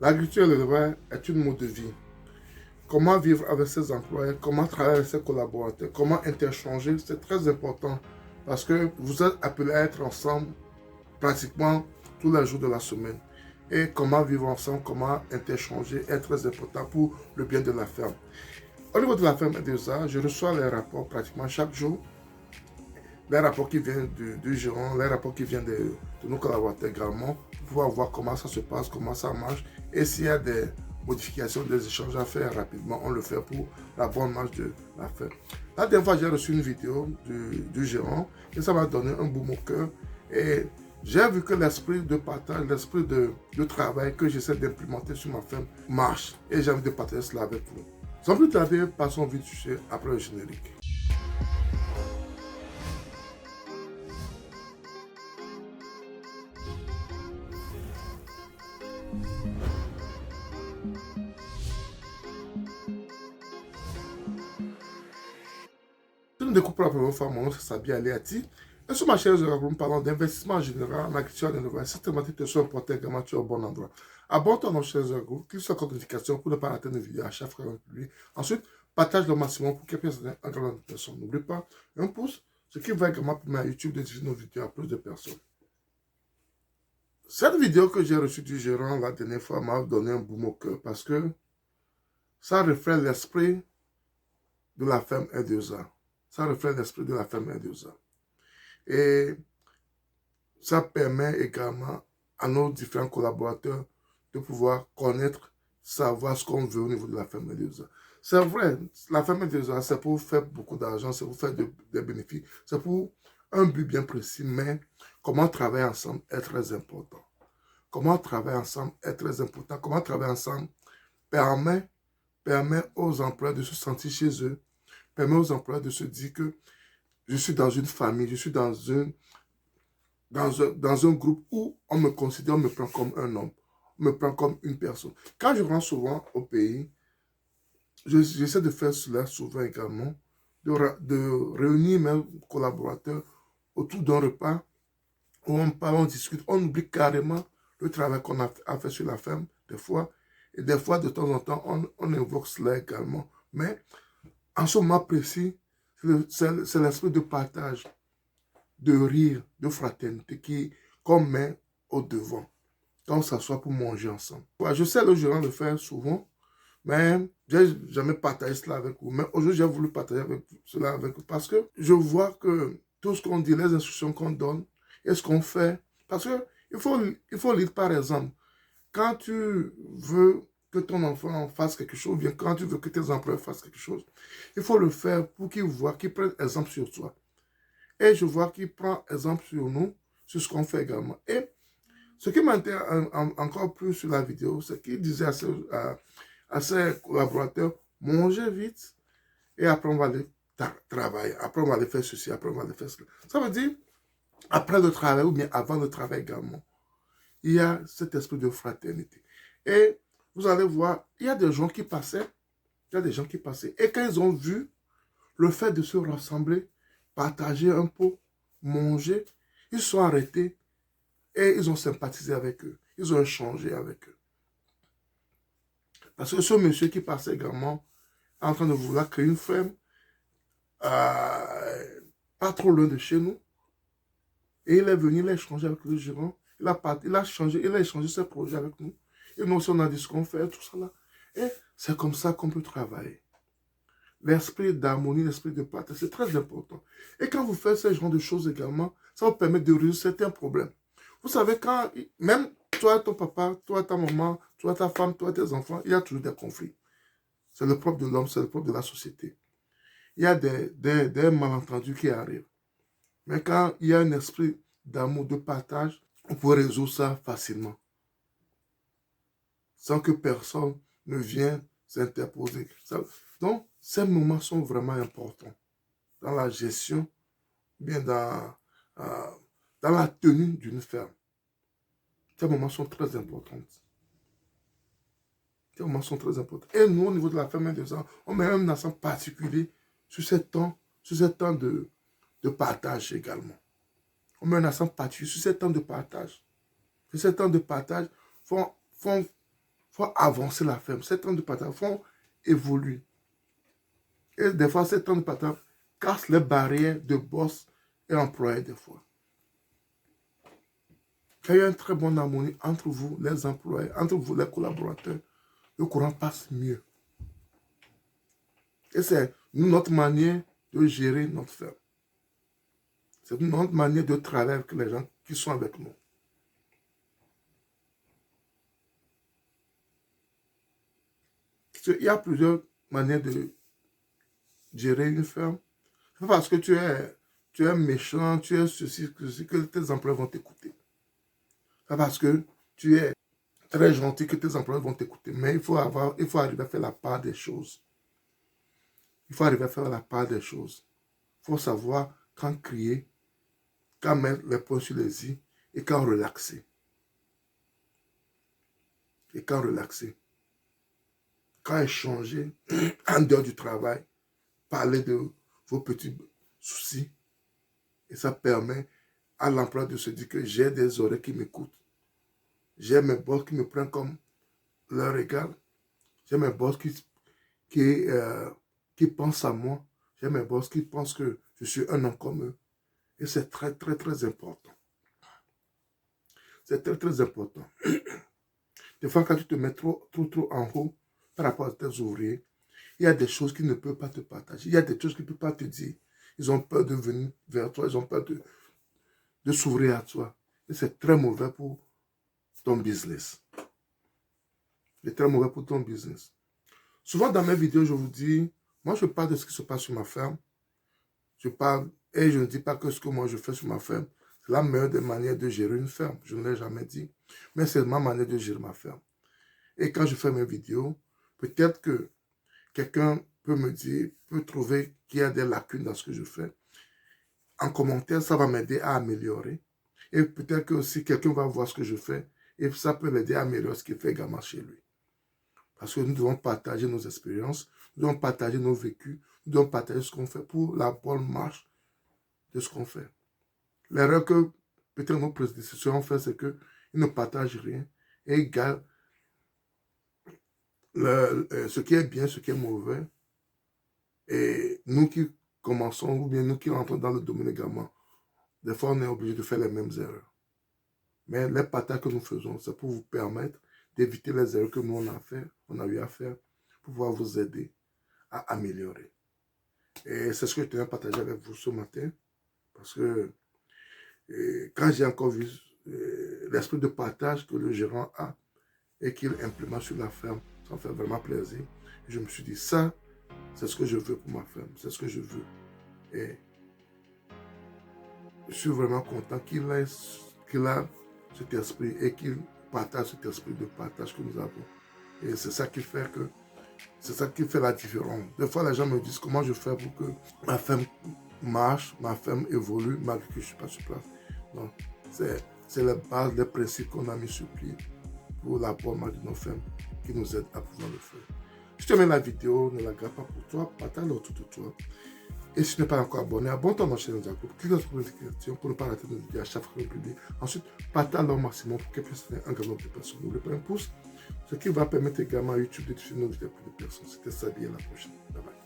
L'agriculture et l'élevage est une mode de vie. Comment vivre avec ses employés, comment travailler avec ses collaborateurs, comment interchanger, c'est très important parce que vous êtes appelés à être ensemble pratiquement tous les jours de la semaine. Et comment vivre ensemble, comment interchanger est très important pour le bien de la ferme. Au niveau de la ferme EDESA, je reçois les rapports pratiquement chaque jour, les rapports qui viennent du gérant, les rapports qui viennent de nos collaborateurs également, pour pouvoir voir comment ça se passe, comment ça marche, et s'il y a des modifications, des échanges à faire rapidement, on le fait pour la bonne marche de la ferme. La dernière fois, j'ai reçu une vidéo du gérant, et ça m'a donné un baume au cœur, et j'ai vu que l'esprit de partage, l'esprit de travail que j'essaie d'implémenter sur ma ferme marche, et j'ai envie de partager cela avec vous. Sans plus tarder, passons vite toucher après le générique. Si nous découpons la première fois, mon nom c'est Sabi Aliati. Et sur ma chaîne, nous parlons d'investissement en général, en agriculture et en élevage. Systématique de soins portés également au bon endroit. Abonne-toi à nos chaînes Zergo, clique sur la notification pour ne pas rater nos vidéos à chaque fois qu'on publie. Ensuite, partage le maximum pour que personne un grand nombre de personnes. N'oublie pas, un pouce, ce qui va également permettre à YouTube de diffuser nos vidéos à plus de personnes. Cette vidéo que j'ai reçue du gérant la dernière fois m'a donné un boum au cœur parce que ça reflète l'esprit de la ferme R2A. Ça reflète l'esprit de la ferme R2A. Et ça permet également à nos différents collaborateurs de pouvoir connaître, savoir ce qu'on veut au niveau de la ferme Medusa. C'est vrai, la ferme Medusa, c'est pour faire beaucoup d'argent, c'est pour faire des bénéfices, c'est pour un but bien précis, mais comment travailler ensemble est très important. Comment travailler ensemble est très important. Comment travailler ensemble permet aux employés de se sentir chez eux, permet aux employés de se dire que je suis dans une famille, je suis dans un groupe où on me considère, on me prend comme un homme, on me prend comme une personne. Quand je rentre souvent au pays, j'essaie de faire cela souvent également, de réunir mes collaborateurs autour d'un repas où on parle, on discute, on oublie carrément le travail qu'on a fait sur la ferme, des fois, et des fois, de temps en temps, on invoque cela également. Mais en ce moment précis, c'est l'esprit de partage, de rire, de fraternité qu'on met au devant quand on s'assoit pour manger ensemble. Ouais, je sais le gérant le faire souvent, mais j'ai jamais partagé cela avec vous. Mais aujourd'hui, j'ai voulu partager cela avec vous parce que je vois que tout ce qu'on dit, les instructions qu'on donne et ce qu'on fait, parce que il faut lire par exemple. Quand tu veux que ton enfant fasse quelque chose, ou bien quand tu veux que tes employés fassent quelque chose, il faut le faire pour qu'ils voient, qu'ils prennent exemple sur toi. Et je vois qu'il prend exemple sur nous, sur ce qu'on fait également. Et ce qui m'intéresse encore plus sur la vidéo, c'est qu'il disait à ses collaborateurs, mangez vite et après on va aller travailler, après on va aller faire ceci, après on va aller faire cela. Ça veut dire, après le travail ou bien avant le travail également, il y a cet esprit de fraternité. Et vous allez voir, il y a des gens qui passaient, il y a des gens qui passaient, et quand ils ont vu le fait de se rassembler, partager un pot, manger, ils sont arrêtés et ils ont sympathisé avec eux. Ils ont échangé avec eux. Parce que ce monsieur qui passait également en train de vouloir créer une ferme, pas trop loin de chez nous, et il est venu, il a échangé avec le gérant, il a échangé ses projets avec nous. Et nous aussi, on a dit ce qu'on fait, tout ça là. Et c'est comme ça qu'on peut travailler. L'esprit d'harmonie, l'esprit de partage, c'est très important. Et quand vous faites ce genre de choses également, ça vous permet de résoudre certains problèmes. Vous savez, quand même toi, ton papa, toi, ta maman, toi, ta femme, toi, tes enfants, il y a toujours des conflits. C'est le propre de l'homme, c'est le propre de la société. Il y a des malentendus qui arrivent. Mais quand il y a un esprit d'amour, de partage, on peut résoudre ça facilement. Sans que personne ne vienne s'interposer. Donc, ces moments sont vraiment importants dans la gestion, bien dans la tenue d'une ferme. Ces moments sont très importants. Ces moments sont très importants. Et nous, au niveau de la ferme des gens, on met un accent particulier sur ce temps de partage également. On met un accent particulier sur ce temps de partage. Sur ce temps de partage font faut avancer la ferme. Ces temps de partage font évoluer. Et des fois, ces temps de partage cassent les barrières de boss et employés des fois. Quand il y a une très bonne harmonie entre vous, les employés, entre vous, les collaborateurs, le courant passe mieux. Et c'est notre manière de gérer notre ferme. C'est notre manière de travailler avec les gens qui sont avec nous. Il y a plusieurs manières de gérer une ferme. C'est pas parce que tu es méchant, tu es ceci, que tes employés vont t'écouter. C'est parce que tu es très gentil que tes employés vont t'écouter. Mais il faut arriver à faire la part des choses. Il faut arriver à faire la part des choses. Il faut savoir quand crier, quand mettre les points sur les i et quand relaxer. Et quand relaxer. Quand échanger en dehors du travail, parler de vos petits soucis. Et ça permet à l'emploi de se dire que j'ai des oreilles qui m'écoutent. J'ai mes boss qui me prennent comme leur égal. J'ai mes boss qui pensent à moi. J'ai mes boss qui pensent que je suis un homme comme eux. Et c'est très, très, très important. C'est très, très important. Des fois, quand tu te mets trop en haut par rapport à tes ouvriers, il y a des choses qu'ils ne peuvent pas te partager. Il y a des choses qu'ils ne peuvent pas te dire. Ils ont peur de venir vers toi. Ils ont peur de s'ouvrir à toi. Et c'est très mauvais pour ton business. C'est très mauvais pour ton business. Souvent dans mes vidéos, je vous dis, moi je parle de ce qui se passe sur ma ferme. Je parle et je ne dis pas que ce que moi je fais sur ma ferme, c'est la meilleure des manières de gérer une ferme. Je ne l'ai jamais dit. Mais c'est ma manière de gérer ma ferme. Et quand je fais mes vidéos, peut-être que quelqu'un peut me dire, peut trouver qu'il y a des lacunes dans ce que je fais. En commentaire, ça va m'aider à améliorer. Et peut-être que aussi quelqu'un va voir ce que je fais et ça peut l'aider à améliorer ce qu'il fait également chez lui. Parce que nous devons partager nos expériences, nous devons partager nos vécus, nous devons partager ce qu'on fait pour la bonne marche de ce qu'on fait. L'erreur que peut-être nos prédécesseurs ont fait, c'est qu'ils ne partagent rien et ils gardent ce qui est bien, ce qui est mauvais. Et nous qui commençons, ou bien nous qui rentrons dans le domaine également, des fois on est obligé de faire les mêmes erreurs. Mais les partages que nous faisons, c'est pour vous permettre d'éviter les erreurs que nous on a eu à faire, pour pouvoir vous aider à améliorer. Et c'est ce que je tenais à partager avec vous ce matin, parce que quand j'ai encore vu l'esprit de partage que le gérant a et qu'il implémente sur la ferme, ça me fait vraiment plaisir. Et je me suis dit, ça, c'est ce que je veux pour ma ferme, c'est ce que je veux. Et je suis vraiment content qu'il a cet esprit et qu'il partage cet esprit de partage que nous avons. Et c'est ça qui fait la différence. Des fois, les gens me disent comment je fais pour que ma ferme marche, ma ferme évolue, malgré que je ne suis pas sur place. Donc, c'est la base des principes qu'on a mis sur pied pour la bonne marche de nos fermes qui nous aident à pouvoir le faire. Si tu aimes la vidéo, ne la garde pas pour toi, partage-la autour de toi. Et si tu n'es pas encore abonné, abonne-toi à ma chaîne Jacob. Clique sur la notification pour ne pas rater nos vidéos à chaque fois que nous publions. Ensuite, partage-le au maximum pour qu'elle puisse faire un grand nombre de personnes. N'oublie pas un pouce, ce qui va permettre également à YouTube de diffuser nos vidéos pour des personnes. C'était Sabi, à la prochaine. Bye bye.